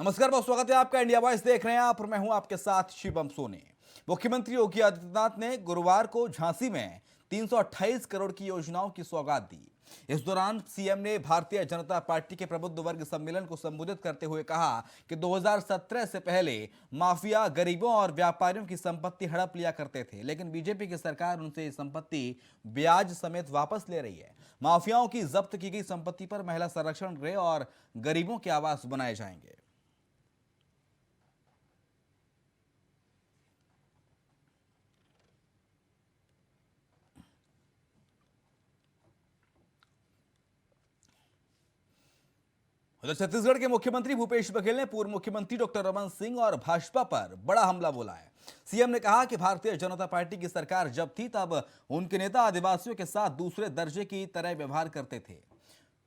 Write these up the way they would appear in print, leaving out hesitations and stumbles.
नमस्कार, बहुत स्वागत है आपका। इंडिया वॉइस देख रहे हैं आप और मैं हूं आपके साथ शिवम सोनी। मुख्यमंत्री योगी आदित्यनाथ ने गुरुवार को झांसी में 328 करोड़ की योजनाओं की सौगात दी। इस दौरान सीएम ने भारतीय जनता पार्टी के प्रबुद्ध वर्ग सम्मेलन को संबोधित करते हुए कहा कि 2017 से पहले माफिया गरीबों और व्यापारियों की संपत्ति हड़प लिया करते थे, लेकिन बीजेपी की सरकार उनसे ये संपत्ति ब्याज समेत वापस ले रही है। माफियाओं की जब्त की गई संपत्ति पर महिला संरक्षण गृह और गरीबों के आवास बनाए जाएंगे। उधर छत्तीसगढ़ के मुख्यमंत्री भूपेश बघेल ने पूर्व मुख्यमंत्री डॉक्टर रमन सिंह और भाजपा पर बड़ा हमला बोला है। सीएम ने कहा कि भारतीय जनता पार्टी की सरकार जब थी तब उनके नेता आदिवासियों के साथ दूसरे दर्जे की तरह व्यवहार करते थे।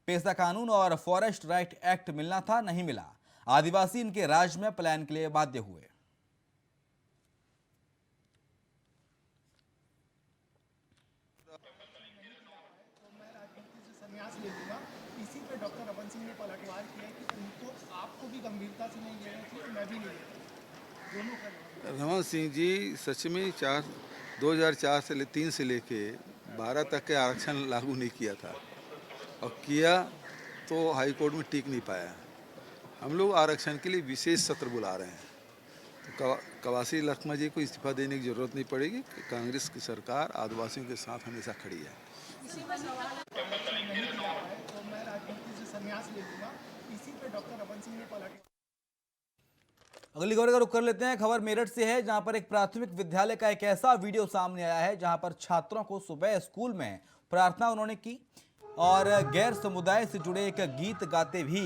पेसा कानून और फॉरेस्ट राइट एक्ट मिलना था, नहीं मिला। आदिवासी इनके राज में पलायन के लिए बाध्य हुए। संन्यास ले लूँगा। इसी पे डॉक्टर रमन सिंह ने पलटवार किया कि उनको आपको भी गंभीरता से नहीं लेना चाहिए, मैं भी नहीं लेता, दोनों का। रमन सिंह जी सच में 2004 से 3 से लेके 12 तक के आरक्षण लागू नहीं किया था, और किया तो हाई कोर्ट में टिक नहीं पाया। हम लोग आरक्षण के लिए विशेष सत्र बुला रहे हैं, तो कवासी लखमा जी को इस्तीफा देने की जरूरत नहीं पड़ेगी। कांग्रेस की सरकार आदिवासियों के साथ हमेशा खड़ी है। नहीं दिला पाए तो मैं राजनीति से संन्यास ले लूँगा। इसी पे डॉक्टर रमन सिंह ने पलटवार। अगली खबर का रुख कर लेते हैं। खबर मेरठ से है, जहां पर एक प्राथमिक विद्यालय का एक ऐसा वीडियो सामने आया है जहां पर छात्रों को सुबह स्कूल में प्रार्थना उन्होंने की और गैर समुदाय से जुड़े एक गीत गाते भी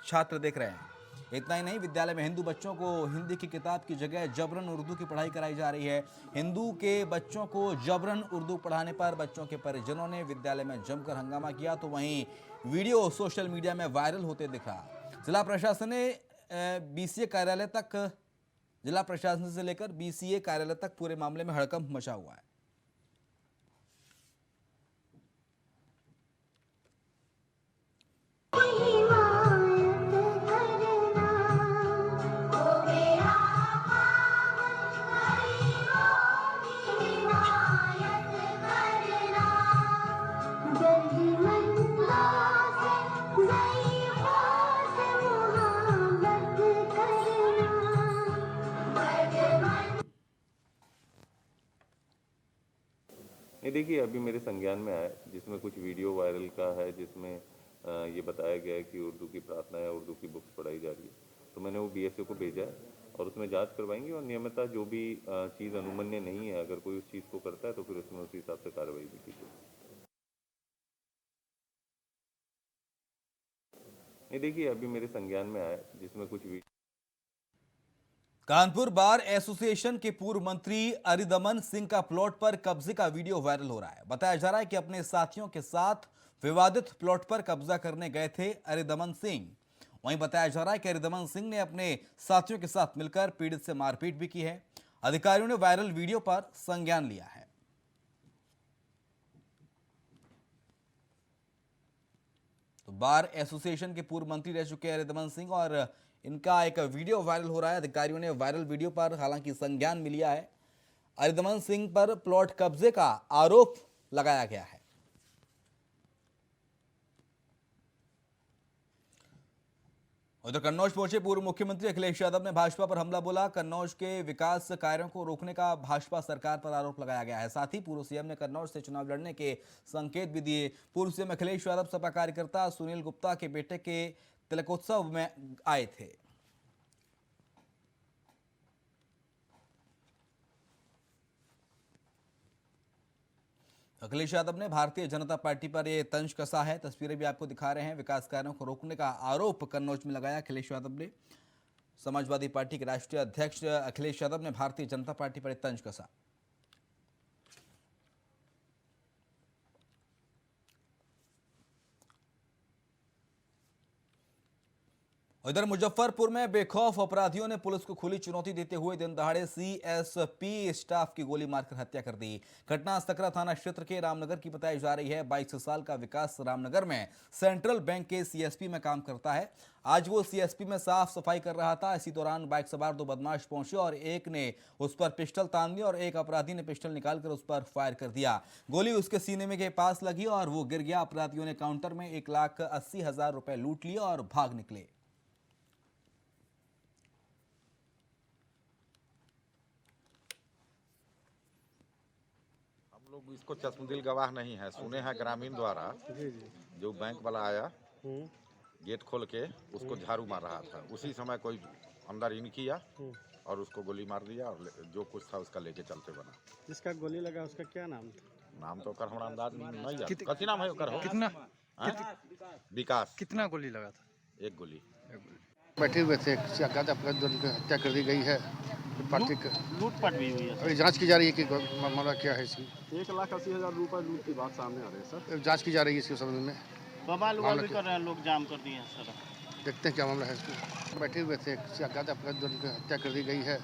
छात्र देख रहे हैं। इतना ही नहीं, विद्यालय में हिंदू बच्चों को हिंदी की किताब की जगह जबरन उर्दू की पढ़ाई कराई जा रही है। हिंदू के बच्चों को जबरन उर्दू पढ़ाने पर बच्चों के परिजनों ने विद्यालय में जमकर हंगामा किया, तो वहीं वीडियो सोशल मीडिया में वायरल होते दिख रहा। जिला प्रशासन ने बीसीए कार्यालय तक, जिला प्रशासन से लेकर बीसीए कार्यालय तक पूरे मामले में हड़कंप मचा हुआ है। ये देखिए, अभी मेरे संज्ञान में आया जिसमें कुछ वीडियो वायरल का है, जिसमें ये बताया गया है कि उर्दू की प्रार्थना या उर्दू की बुक्स पढ़ाई जा रही है। तो मैंने वो बीएसए को भेजा है और उसमें जांच करवाएंगे और नियमितः जो भी चीज़ अनुमन्य नहीं है, अगर कोई उस चीज़ को करता है तो फिर उसमें उसी हिसाब से कार्रवाई भी की जाएगी। ये देखिए, अभी मेरे संज्ञान में आया जिसमें कुछ कानपुर बार एसोसिएशन के पूर्व मंत्री अरिदमन सिंह का प्लॉट पर कब्जे का वीडियो वायरल हो रहा है। बताया जा रहा है कि अपने साथियों के साथ विवादित प्लॉट पर कब्जा करने गए थे अरिदमन सिंह। वहीं बताया जा रहा है कि अरिदमन सिंह ने अपने साथियों के साथ मिलकर पीड़ित से मारपीट भी की है। अधिकारियों ने वायरल वीडियो पर संज्ञान लिया है। तो बार एसोसिएशन के पूर्व मंत्री रह चुके अरिदमन सिंह और इनका एक वीडियो वायरल हो रहा है। अधिकारियों ने वायरल वीडियो पर हालांकि संज्ञान भी लिया है। अरिदमन सिंह पर प्लॉट कब्जे का आरोप लगाया गया है। उधर कन्नौज पहुंचे पूर्व मुख्यमंत्री अखिलेश यादव ने भाजपा पर हमला बोला। कन्नौज के विकास कार्यों को रोकने का भाजपा सरकार पर आरोप लगाया गया है। साथ ही पूर्व सीएम ने कन्नौज से चुनाव लड़ने के संकेत भी दिए। पूर्व सीएम अखिलेश यादव सपा कार्यकर्ता सुनील गुप्ता के बेटे के तिलकोत्सव में आए थे। अखिलेश यादव ने भारतीय जनता पार्टी पर यह तंज कसा है। तस्वीरें भी आपको दिखा रहे हैं। विकास कार्यों को रोकने का आरोप कन्नौज में लगाया अखिलेश यादव ने। समाजवादी पार्टी के राष्ट्रीय अध्यक्ष अखिलेश यादव ने भारतीय जनता पार्टी पर तंज कसा। इधर मुजफ्फरपुर में बेखौफ अपराधियों ने पुलिस को खुली चुनौती देते हुए दिन दहाड़े सीएसपी स्टाफ की गोली मारकर हत्या कर दी। घटना सकरा थाना क्षेत्र के रामनगर की बताई जा रही है। 22 साल का विकास रामनगर में सेंट्रल बैंक के सीएसपी में काम करता है। आज वो सीएसपी में साफ सफाई कर रहा था। इसी दौरान बाइक सवार दो बदमाश पहुंचे और एक ने उस पर पिस्टल तान दी और एक अपराधी ने पिस्टल निकालकर उस पर फायर कर दिया। गोली उसके सीने में के पास लगी और वो गिर गया। अपराधियों ने काउंटर में 1,80,000 रुपए लूट लिए और भाग निकले। हम लोग इसको चश्मदीद गवाह नहीं है, सुने हैं ग्रामीण द्वारा। जो बैंक वाला आया गेट खोल के उसको झाड़ू मार रहा था, उसी समय कोई अंदर इन किया और उसको गोली मार दिया और जो कुछ था उसका लेके चलते बना। जिसका गोली लगा उसका क्या नाम था? नाम तो कर हमरा अंदाज नहीं है। कथी नाम है ओकर? हो कितना विकास। कितना गोली लगा था? एक गोली। बैठे हुए थे, किसी अज्ञात अपराधी द्वारा उनकी हत्या कर दी गई है। पार्टी का लूटपाट भी हुई है। अभी जांच की जा रही है कि मामला क्या है इसकी। 1,80,000 रुपए लूट की बात सामने आ रही है सर। जांच की जा रही है इसके संबंध में। बवाल उवाल भी कर रहे हैं लोग, जाम कर दिए हैं सर। देखते हैं क्या मामला है इसको। बैठे हुए थे, किसी अज्ञात अपराधी द्वारा उनकी हत्या कर दी गई है।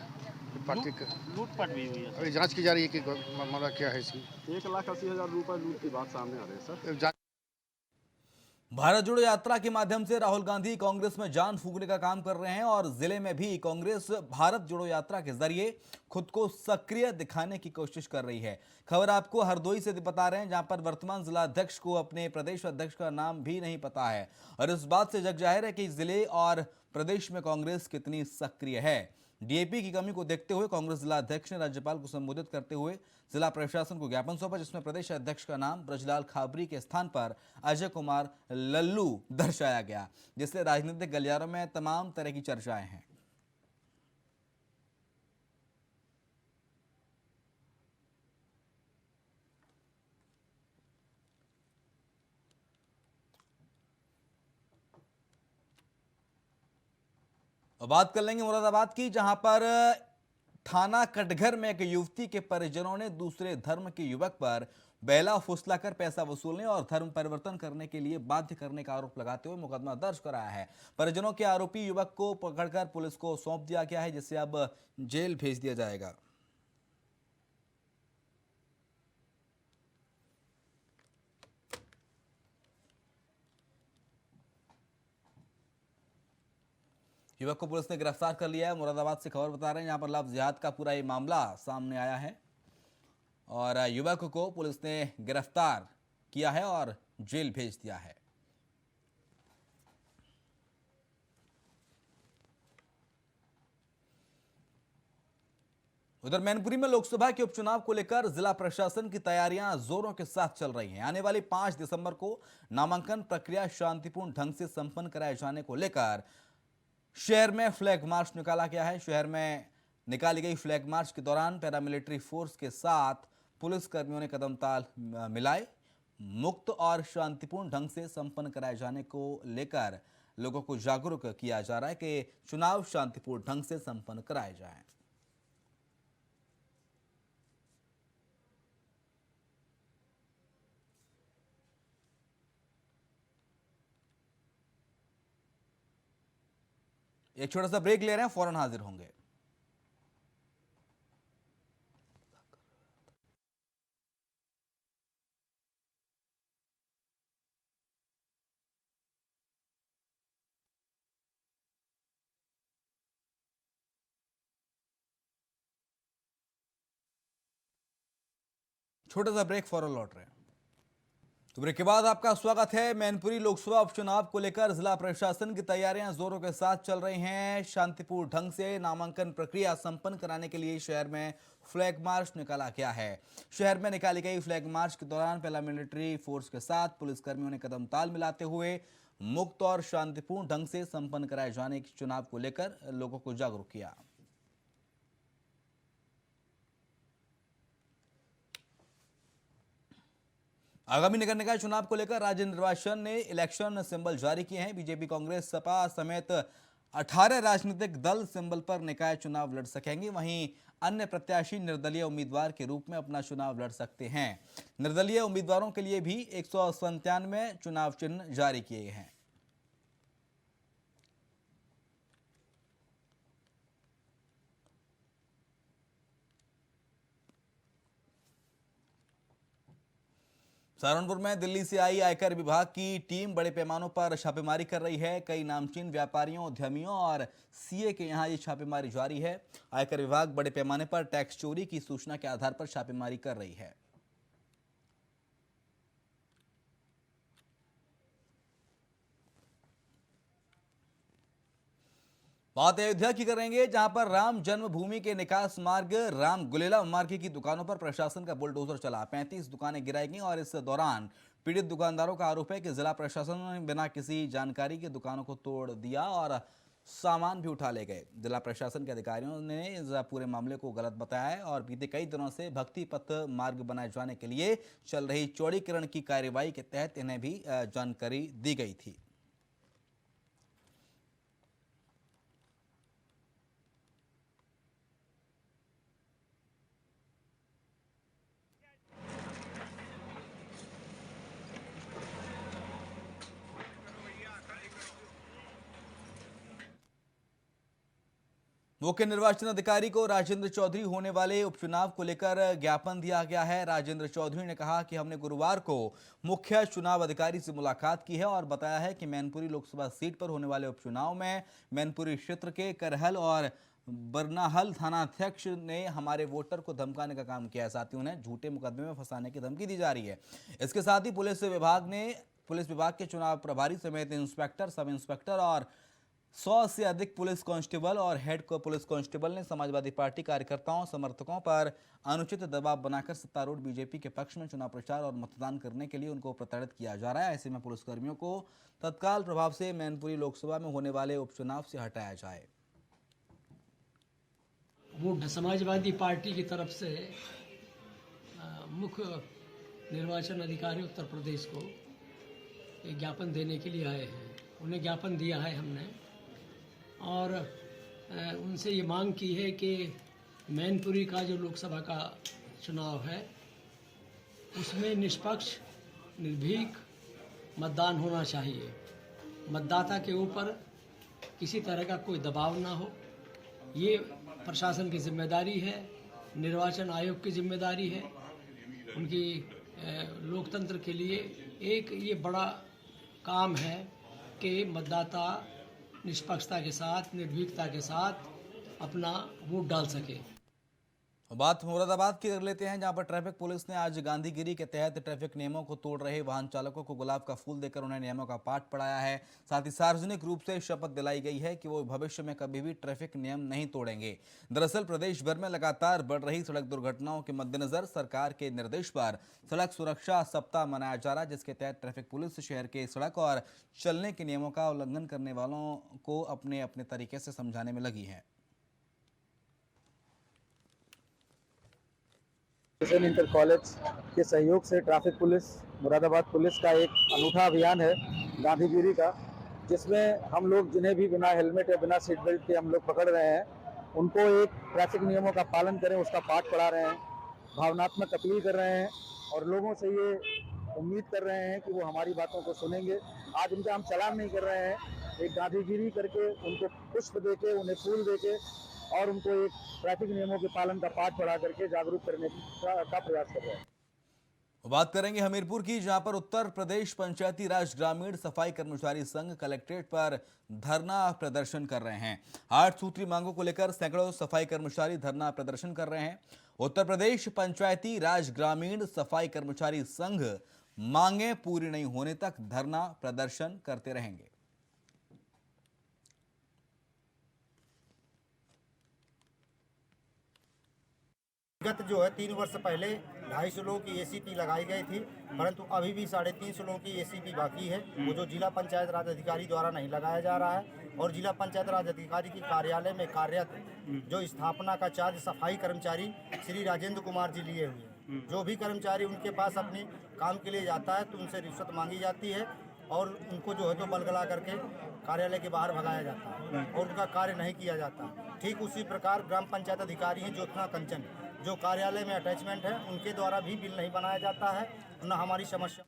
पार्टी का लूटपाट भी हुई है। अभी जांच की जा रही है कि मामला क्या है इसकी। 1,80,000 रुपए लूट की बात सामने आ रही है सर। भारत जोड़ो यात्रा के माध्यम से राहुल गांधी कांग्रेस में जान फूंकने का काम कर रहे हैं और जिले में भी कांग्रेस भारत जोड़ो यात्रा के जरिए खुद को सक्रिय दिखाने की कोशिश कर रही है। खबर आपको हरदोई से बता रहे हैं, जहां पर वर्तमान जिला अध्यक्ष को अपने प्रदेश अध्यक्ष का नाम भी नहीं पता है और इस बात से जग जाहिर है कि जिले और प्रदेश में कांग्रेस कितनी सक्रिय है। डीएपी की कमी को देखते हुए कांग्रेस जिला अध्यक्ष ने राज्यपाल को संबोधित करते हुए जिला प्रशासन को ज्ञापन सौंपा, जिसमें प्रदेश अध्यक्ष का नाम ब्रजलाल खाबरी के स्थान पर अजय कुमार लल्लू दर्शाया गया, जिससे राजनीतिक गलियारों में तमाम तरह की चर्चाएं हैं। और बात कर लेंगे मुरादाबाद की, जहां पर थाना कटघर में एक युवती के परिजनों ने दूसरे धर्म के युवक पर बेला फुसलाकर पैसा वसूलने और धर्म परिवर्तन करने के लिए बाध्य करने का आरोप लगाते हुए मुकदमा दर्ज कराया है। परिजनों के आरोपी युवक को पकड़कर पुलिस को सौंप दिया गया है, जिसे अब जेल भेज दिया जाएगा। युवक को पुलिस ने गिरफ्तार कर लिया है। मुरादाबाद से खबर बता रहे हैं, यहां पर लव जिहाद का पूरा ये मामला सामने आया है और युवक को पुलिस ने गिरफ्तार किया है और जेल भेज दिया है। उधर मैनपुरी में लोकसभा के उपचुनाव को लेकर जिला प्रशासन की तैयारियां जोरों के साथ चल रही हैं। आने वाली 5 दिसंबर को नामांकन प्रक्रिया शांतिपूर्ण ढंग से संपन्न कराए जाने को लेकर शहर में फ्लैग मार्च निकाला गया है। शहर में निकाली गई फ्लैग मार्च के दौरान पैरामिलिट्री फोर्स के साथ पुलिस कर्मियों ने कदम ताल मिलाए। मुक्त और शांतिपूर्ण ढंग से संपन्न कराए जाने को लेकर लोगों को जागरूक किया जा रहा है कि चुनाव शांतिपूर्ण ढंग से संपन्न कराए जाएं। एक छोटा सा ब्रेक ले रहे हैं, फौरन हाजिर होंगे। छोटा सा ब्रेक, फौरन लौट रहे हैं। तो ब्रेक के बाद आपका स्वागत है। मैनपुरी लोकसभा उपचुनाव को लेकर जिला प्रशासन की तैयारियां जोरों के साथ चल रही हैं। शांतिपूर्ण ढंग से नामांकन प्रक्रिया संपन्न कराने के लिए शहर में फ्लैग मार्च निकाला गया है। शहर में निकाली गई फ्लैग मार्च के दौरान पैरामिलिट्री फोर्स के साथ पुलिसकर्मियों ने कदम ताल मिलाते हुए मुक्त और शांतिपूर्ण ढंग से संपन्न कराए जाने के चुनाव को लेकर लोगों को जागरूक किया। आगामी नगर निकाय चुनाव को लेकर राज्य निर्वाचन ने इलेक्शन सिंबल जारी किए हैं। बीजेपी, कांग्रेस, सपा समेत 18 राजनीतिक दल सिंबल पर निकाय चुनाव लड़ सकेंगे। वहीं अन्य प्रत्याशी निर्दलीय उम्मीदवार के रूप में अपना चुनाव लड़ सकते हैं। निर्दलीय उम्मीदवारों के लिए भी 197 चुनाव चिन्ह जारी किए हैं। सहारनपुर में दिल्ली से आई आयकर विभाग की टीम बड़े पैमानों पर छापेमारी कर रही है। कई नामचीन व्यापारियों, उद्यमियों और सीए के यहां ये छापेमारी जारी है। आयकर विभाग बड़े पैमाने पर टैक्स चोरी की सूचना के आधार पर छापेमारी कर रही है। बात अयोध्या की करेंगे, जहां पर राम जन्मभूमि के निकास मार्ग राम गुलेला मार्ग की दुकानों पर प्रशासन का बुलडोजर चला। 35 दुकानें गिराई गईं और इस दौरान पीड़ित दुकानदारों का आरोप है कि जिला प्रशासन ने बिना किसी जानकारी के दुकानों को तोड़ दिया और सामान भी उठा ले गए। जिला प्रशासन के अधिकारियों ने इस पूरे मामले को गलत बताया है और बीते कई दिनों से भक्ति पथ मार्ग बनाए जाने के लिए चल रही चौड़ीकरण की कार्यवाही के तहत इन्हें भी जानकारी दी गई थी। मुख्य निर्वाचन अधिकारी को राजेंद्र चौधरी होने वाले उपचुनाव को लेकर ज्ञापन दिया गया है। राजेंद्र चौधरी ने कहा कि हमने गुरुवार को मुख्य चुनाव अधिकारी से मुलाकात की है और बताया है कि मैनपुरी लोकसभा सीट पर होने वाले उपचुनाव में मैनपुरी क्षेत्र के करहल और बरनाहल थानाध्यक्ष ने हमारे वोटर को धमकाने का काम किया है। साथ ही उन्हें झूठे मुकदमे में फंसाने की धमकी दी जा रही है। इसके साथ ही पुलिस विभाग के चुनाव प्रभारी समेत इंस्पेक्टर, सब इंस्पेक्टर और 100 से अधिक पुलिस कांस्टेबल और हेड पुलिस कांस्टेबल ने समाजवादी पार्टी कार्यकर्ताओं, समर्थकों पर अनुचित दबाव बनाकर सत्तारूढ़ बीजेपी के पक्ष में चुनाव प्रचार और मतदान करने के लिए उनको प्रताड़ित किया जा रहा है। ऐसे में पुलिसकर्मियों को तत्काल प्रभाव से मैनपुरी लोकसभा में होने वाले उपचुनाव से हटाया जाए। वो समाजवादी पार्टी की तरफ से मुख्य निर्वाचन अधिकारी उत्तर प्रदेश को एक ज्ञापन देने के लिए आए हैं। उन्हें ज्ञापन दिया है हमने और उनसे ये मांग की है कि मैनपुरी का जो लोकसभा का चुनाव है उसमें निष्पक्ष, निर्भीक मतदान होना चाहिए। मतदाता के ऊपर किसी तरह का कोई दबाव ना हो, ये प्रशासन की जिम्मेदारी है, निर्वाचन आयोग की जिम्मेदारी है। उनकी लोकतंत्र के लिए एक ये बड़ा काम है कि मतदाता निष्पक्षता के साथ, निर्भीकता के साथ अपना वोट डाल सके। बात मुरादाबाद की कर लेते हैं, जहां पर ट्रैफिक पुलिस ने आज गांधीगिरी के तहत ट्रैफिक नियमों को तोड़ रहे वाहन चालकों को गुलाब का फूल देकर उन्हें नियमों का पाठ पढ़ाया है। साथ ही सार्वजनिक रूप से शपथ दिलाई गई है कि वो भविष्य में कभी भी ट्रैफिक नियम नहीं तोड़ेंगे। दरअसल प्रदेश भर में लगातार बढ़ रही सड़क दुर्घटनाओं के मद्देनजर सरकार के निर्देश पर सड़क सुरक्षा सप्ताह मनाया जा रहा है, जिसके तहत ट्रैफिक पुलिस शहर के सड़क और चलने के नियमों का उल्लंघन करने वालों को अपने अपने तरीके से समझाने में लगी है। इंटर कॉलेज के सहयोग से ट्रैफिक पुलिस, मुरादाबाद पुलिस का एक अनूठा अभियान है गांधीगिरी का, जिसमें हम लोग जिन्हें भी बिना हेलमेट या बिना सीट बेल्ट के हम लोग पकड़ रहे हैं, उनको एक ट्रैफिक नियमों का पालन करें उसका पाठ पढ़ा रहे हैं, भावनात्मक अपील कर रहे हैं और लोगों से ये उम्मीद कर रहे हैं कि वो हमारी बातों को सुनेंगे। आज उनका हम चालान नहीं कर रहे हैं, एक गांधीगिरी करके उनको पुष्प देके, उन्हें फूल देके और उनको एक ट्रैफिक नियमों के पालन का पाठ पढ़ा करके जागरूक करने का प्रयास कर रहे हैं। बात करेंगे हमीरपुर की, जहां पर उत्तर प्रदेश पंचायती राज ग्रामीण सफाई कर्मचारी संघ कलेक्ट्रेट पर धरना प्रदर्शन कर रहे हैं। 8 सूत्री मांगों को लेकर सैकड़ों सफाई कर्मचारी धरना प्रदर्शन कर रहे हैं। उत्तर प्रदेश पंचायती राज ग्रामीण सफाई कर्मचारी संघ मांगे पूरी नहीं होने तक धरना प्रदर्शन करते रहेंगे। गत जो है 3 वर्ष पहले 250 लोगों की एसीपी लगाई गई थी, परंतु अभी भी 350 लोगों की एसीपी बाकी है, वो जो जिला पंचायत राज अधिकारी द्वारा नहीं लगाया जा रहा है। और जिला पंचायत राज अधिकारी के कार्यालय में कार्यरत जो स्थापना का चार्ज सफाई कर्मचारी श्री राजेंद्र कुमार जी लिए हुए हैं। जो भी कर्मचारी उनके पास अपने काम के लिए जाता है तो उनसे रिश्वत मांगी जाती है और उनको जो है तो बलगला करके कार्यालय के बाहर भगाया जाता है और उनका कार्य नहीं किया जाता। ठीक उसी प्रकार ग्राम पंचायत अधिकारी हैं ज्योत्ना कंचन, जो कार्यालय में अटैचमेंट है, उनके द्वारा भी बिल नहीं बनाया जाता है, न हमारी समस्या।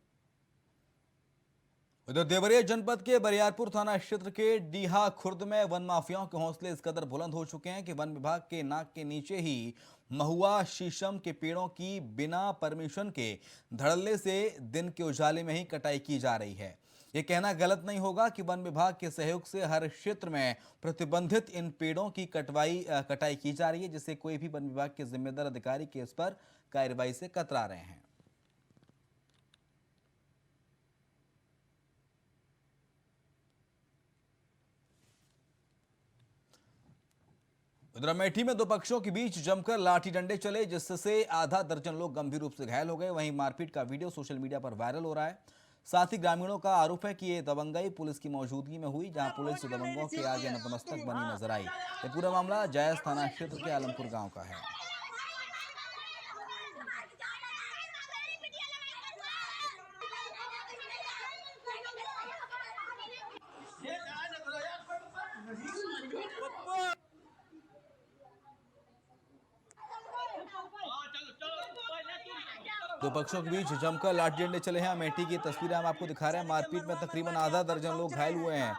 उधर देवरिया जनपद के बरियारपुर थाना क्षेत्र के डीहा खुर्द में वन माफियाओं के हौसले इस कदर बुलंद हो चुके हैं कि वन विभाग के नाक के नीचे ही महुआ शीशम के पेड़ों की बिना परमिशन के धड़ल्ले से दिन के उजाले में ही कटाई की जा रही है। ये कहना गलत नहीं होगा कि वन विभाग के सहयोग से हर क्षेत्र में प्रतिबंधित इन पेड़ों की कटाई की जा रही है, जिससे कोई भी वन विभाग के जिम्मेदार अधिकारी के इस पर कार्रवाई से कतरा रहे हैं। उधर अमेठी में दो पक्षों के बीच जमकर लाठी डंडे चले, जिससे आधा दर्जन लोग गंभीर रूप से घायल हो गए। वहीं मारपीट का वीडियो सोशल मीडिया पर वायरल हो रहा है। साथ ही ग्रामीणों का आरोप है कि ये दबंगई पुलिस की मौजूदगी में हुई, जहां पुलिस दबंगों के आगे नतमस्तक बनी नजर आई। ये पूरा मामला जायज थाना क्षेत्र के आलमपुर गांव का है। दो पक्षों के बीच जमकर लाठी डंडे चले हैं। अमेठी की तस्वीरें हम आपको दिखा रहे हैं। मारपीट में तकरीबन आधा दर्जन लोग घायल हुए हैं।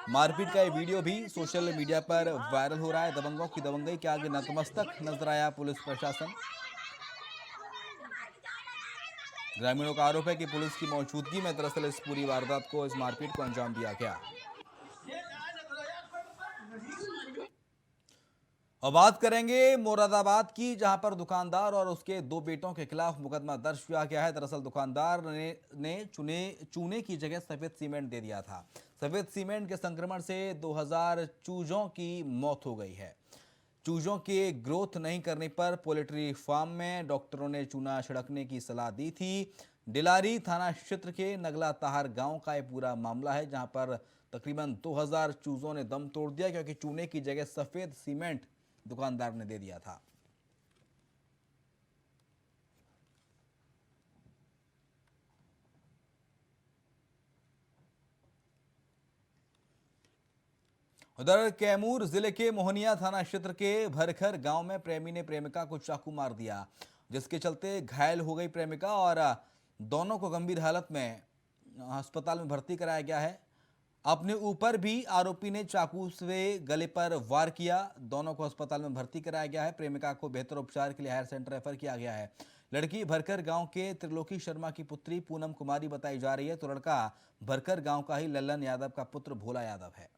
मारपीट का ये वीडियो भी सोशल मीडिया पर वायरल हो रहा है। दबंगों की दबंगई के आगे नतमस्तक नजर आया पुलिस प्रशासन। ग्रामीणों का आरोप है कि पुलिस की मौजूदगी में दरअसल इस पूरी वारदात को, इस मारपीट को अंजाम दिया गया। और बात करेंगे मुरादाबाद की, जहां पर दुकानदार और उसके दो बेटों के खिलाफ मुकदमा दर्ज किया गया है। दरअसल दुकानदार ने चूने की जगह सफेद सीमेंट दे दिया था। सफेद सीमेंट के संक्रमण से 2000 चूजों की मौत हो गई है। चूजों के ग्रोथ नहीं करने पर पोल्ट्री फार्म में डॉक्टरों ने चूना छिड़कने की सलाह दी थी। डिलारी थाना क्षेत्र के नगला ताहर गांव का यह पूरा मामला है, जहां पर तकरीबन 2000 चूजों ने दम तोड़ दिया, क्योंकि चूने की जगह सफेद सीमेंट दुकानदार ने दे दिया था। उधर कैमूर जिले के मोहनिया थाना क्षेत्र के भरखर गांव में प्रेमी ने प्रेमिका को चाकू मार दिया, जिसके चलते घायल हो गई प्रेमिका और दोनों को गंभीर हालत में अस्पताल में भर्ती कराया गया है। अपने ऊपर भी आरोपी ने चाकू से गले पर वार किया। दोनों को अस्पताल में भर्ती कराया गया है। प्रेमिका को बेहतर उपचार के लिए हायर सेंटर रेफर किया गया है। लड़की भरकर गांव के त्रिलोकी शर्मा की पुत्री पूनम कुमारी बताई जा रही है, तो लड़का भरकर गांव का ही लल्लन यादव का पुत्र भोला यादव है।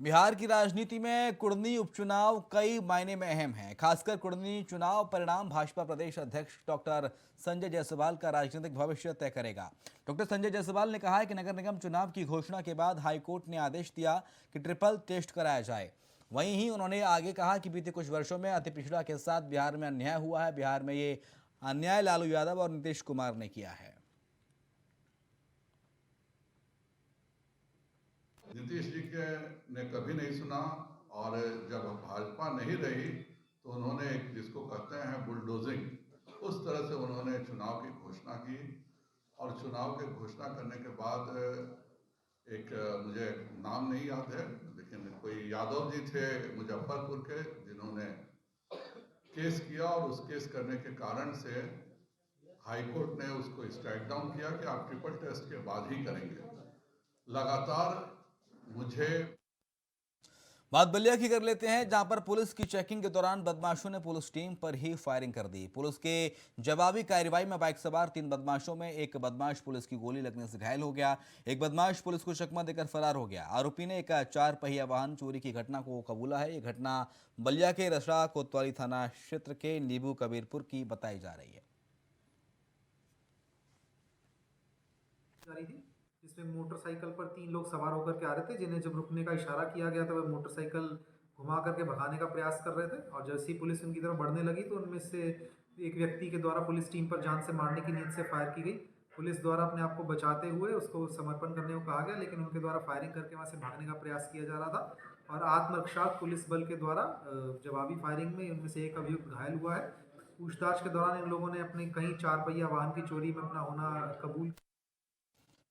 बिहार की राजनीति में कुर्नी उपचुनाव कई मायने में अहम है। खासकर कुर्नी चुनाव परिणाम भाजपा प्रदेश अध्यक्ष डॉक्टर संजय जायसवाल का राजनीतिक भविष्य तय करेगा। डॉक्टर संजय जायसवाल ने कहा है कि नगर निगम चुनाव की घोषणा के बाद हाईकोर्ट ने आदेश दिया कि ट्रिपल टेस्ट कराया जाए। वहीं ही उन्होंने आगे कहा कि बीते कुछ वर्षों में अति पिछड़ा के साथ बिहार में अन्याय हुआ है। बिहार में ये अन्याय लालू यादव और नीतीश कुमार ने किया है। नीतीश जी के ने कभी नहीं सुना, और जब भाजपा नहीं रही तो उन्होंने एक जिसको कहते हैं बुलडोजिंग, उस तरह से उन्होंने चुनाव की घोषणा की। और चुनाव की घोषणा करने के बाद एक मुझे नाम नहीं याद है, लेकिन कोई यादव जी थे मुजफ्फरपुर के, जिन्होंने केस किया और उस केस करने के कारण से हाईकोर्ट ने उसको स्ट्राइक डाउन किया कि आप ट्रिपल टेस्ट के बाद ही करेंगे। लगातार मुझे बात बलिया की कर लेते हैं, जहां पर पुलिस की चेकिंग के दौरान बदमाशों ने पुलिस टीम पर ही फायरिंग कर दी। पुलिस के जवाबी कार्रवाई में बाइक सवार 3 बदमाशों में एक बदमाश पुलिस की गोली लगने से घायल हो गया। एक बदमाश पुलिस को चकमा देकर फरार हो गया। आरोपी ने एक 4 पहिया वाहन चोरी की घटना को कबूला है। ये घटना बलिया के रसड़ा कोतवाली थाना क्षेत्र के नीबू कबीरपुर की बताई जा रही है। जिसमें मोटरसाइकिल पर 3 लोग सवार होकर के आ रहे थे, जिन्हें जब रुकने का इशारा किया गया तो वह मोटरसाइकिल घुमा करके भगाने का प्रयास कर रहे थे। और जैसे ही पुलिस उनकी तरफ बढ़ने लगी तो उनमें से एक व्यक्ति के द्वारा पुलिस टीम पर जान से मारने की नीयत से फायर की गई। पुलिस द्वारा अपने आप को बचाते हुए उसको समर्पण करने को कहा गया, लेकिन उनके द्वारा फायरिंग करके वहाँ से भागने का प्रयास किया जा रहा था। और आत्मरक्षार्थ पुलिस बल के द्वारा जवाबी फायरिंग में उनमें से एक अभियुक्त घायल हुआ है। पूछताछ के दौरान इन लोगों ने अपने कहीं 4 पहिया वाहन की चोरी में अपना होना कबूल।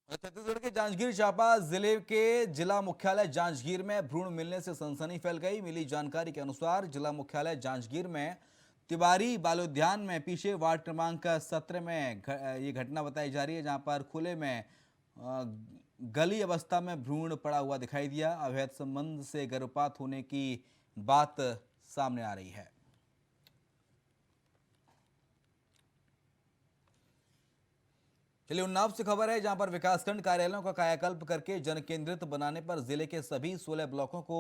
छत्तीसगढ़ के जांजगीर चांपा जिले के जिला मुख्यालय जांजगीर में भ्रूण मिलने से सनसनी फैल गई। मिली जानकारी के अनुसार जिला मुख्यालय जांजगीर में तिवारी बालोद्यान में पीछे वार्ड क्रमांक 17 में ये घटना बताई जा रही है, जहां पर खुले में गली अवस्था में भ्रूण पड़ा हुआ दिखाई दिया। अवैध संबंध से गर्भपात होने की बात सामने आ रही है। चलिए उन्नाव से खबर है, जहां पर विकासखंड कार्यालयों का कायाकल्प करके जन केंद्रित बनाने पर जिले के सभी 16 ब्लॉकों को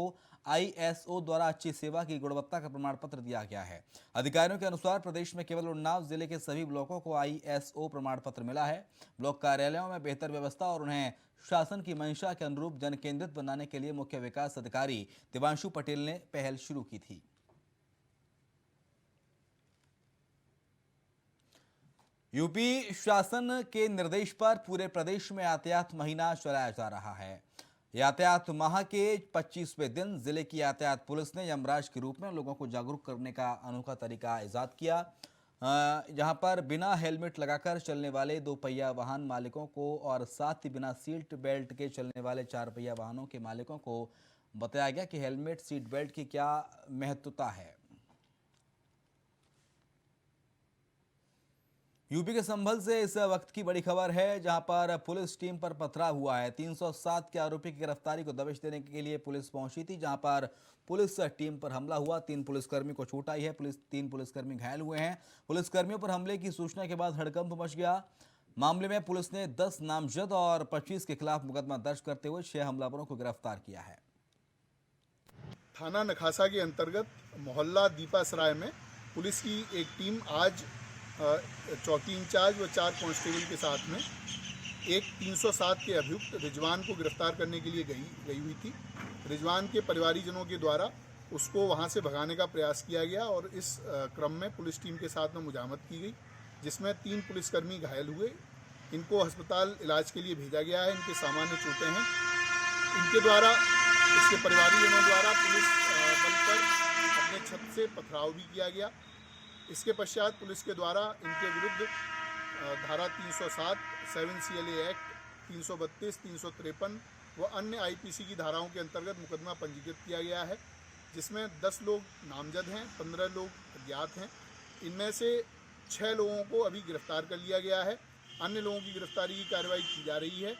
ISO द्वारा अच्छी सेवा की गुणवत्ता का प्रमाण पत्र दिया गया है। अधिकारियों के अनुसार प्रदेश में केवल उन्नाव जिले के सभी ब्लॉकों को ISO प्रमाण पत्र मिला है। ब्लॉक कार्यालयों में बेहतर व्यवस्था और उन्हें शासन की मंशा के अनुरूप जन केंद्रित बनाने के लिए मुख्य विकास अधिकारी दिवांशु पटेल ने पहल शुरू की थी। यूपी शासन के निर्देश पर पूरे प्रदेश में यातायात महीना चलाया जा रहा है। यातायात माह के 25वें दिन जिले की यातायात पुलिस ने यमराज के रूप में लोगों को जागरूक करने का अनोखा तरीका इजाद किया, जहां पर बिना हेलमेट लगाकर चलने वाले 2 पहिया वाहन मालिकों को और साथ ही बिना सीट बेल्ट के चलने वाले 4 पहिया वाहनों के मालिकों को बताया गया कि हेलमेट सीट बेल्ट की क्या महत्वता है। यूपी के संभल से इस वक्त की बड़ी खबर है, जहां पर पुलिस टीम पर पथराव हुआ है। 307 के आरोपी की गिरफ्तारी को दबिश देने के लिए पुलिस पहुंची थी, जहां पर पुलिस टीम पर हमला हुआ। 3 पुलिसकर्मी को चोट आई है। 3 पुलिसकर्मी घायल हुए हैं। पुलिसकर्मियों पर हमले की सूचना के बाद हड़कंप मच गया। मामले में पुलिस ने 10 नामजद और 25 के खिलाफ मुकदमा दर्ज करते हुए 6 हमलावरों को गिरफ्तार किया है। थाना नखासा के अंतर्गत मोहल्ला दीपासराय में पुलिस की एक टीम आज चौकी इंचार्ज व 4 कांस्टेबल के साथ में एक 307 के अभियुक्त रिजवान को गिरफ्तार करने के लिए गई हुई थी। रिजवान के परिवारीजनों के द्वारा उसको वहां से भगाने का प्रयास किया गया और इस क्रम में पुलिस टीम के साथ में मुजाहमत की गई, जिसमें 3 पुलिसकर्मी घायल हुए। इनको अस्पताल इलाज के लिए भेजा गया है। इनके सामान्य चोटें हैं। इनके द्वारा, इसके परिवारीजनों द्वारा पुलिस बल पर अपने छत से पथराव भी किया गया। इसके पश्चात पुलिस के द्वारा इनके विरुद्ध धारा 307, 7 CLA एक्ट, 332, 353 व अन्य IPC की धाराओं के अंतर्गत मुकदमा पंजीकृत किया गया है, जिसमें 10 लोग नामजद हैं, 15 लोग अज्ञात हैं। इनमें से 6 लोगों को अभी गिरफ्तार कर लिया गया है। अन्य लोगों की गिरफ्तारी की कार्रवाई की जा रही है।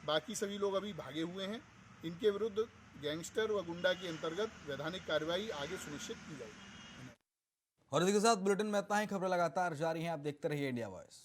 बाकी सभी लोग अभी भागे हुए हैं। इनके विरुद्ध गैंगस्टर व गुंडा के अंतर्गत वैधानिक कार्रवाई आगे सुनिश्चित की जाएगी। और इसी के साथ बुलेटिन में इतना ही। खबरें लगातार जारी हैं, आप देखते रहिए इंडिया वॉइस।